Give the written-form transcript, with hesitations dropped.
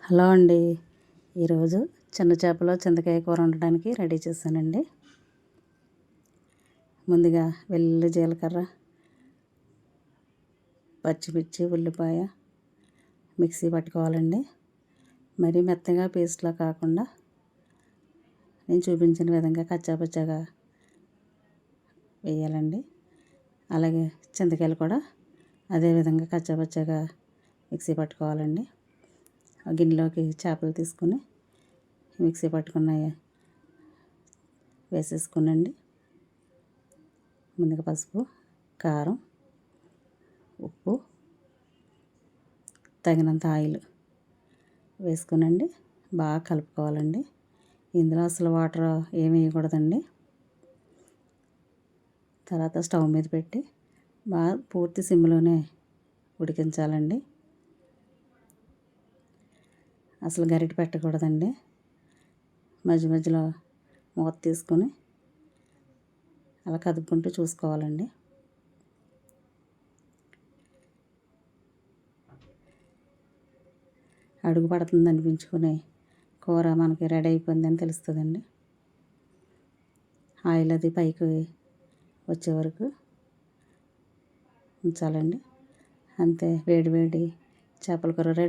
Hello అండి. ఈరోజు చిన్న చేపలో చింతకాయ కూర వండడానికి రెడీ చేశానండి. ముందుగా వెల్లుల్లి, జీలకర్ర, పచ్చిమిర్చి, ఉల్లిపాయ మిక్సీ పట్టుకోవాలండి. మరీ మెత్తగా పేస్ట్లా కాకుండా నేను చూపించిన విధంగా కచ్చాపచ్చాగా వేయాలండి. అలాగే చింతకాయలు కూడా అదే విధంగా కచ్చాపచ్చాగా మిక్సీ పట్టుకోవాలండి. గిన్నెలోకి చేపలు తీసుకుని మిక్సీ పట్టుకున్నాయి వేసేసుకునండి. ముందుగా పసుపు, కారం, ఉప్పు, తగినంత ఆయిల్ వేసుకునండి బాగా కలుపుకోవాలండి. ఇందులో అసలు వాటర్ ఏమి వేయకూడదండి. తర్వాత స్టవ్ మీద పెట్టి బాగా పూర్తి సిమ్లోనే ఉడికించాలండి. అసలు గరిటె పెట్టకూడదండి. మధ్య మధ్యలో మూత తీసుకొని అలా కదుపుకుంటూ చూసుకోవాలండి. అడుగు పడుతుంది అనిపించుకుని కూర మనకి రెడీ అయిపోయిందని తెలుస్తుందండి. ఆయిల్ అది పైకి వచ్చే వరకు ఉంచాలండి. అంతే, వేడి వేడి చేపల కూర రెడీ.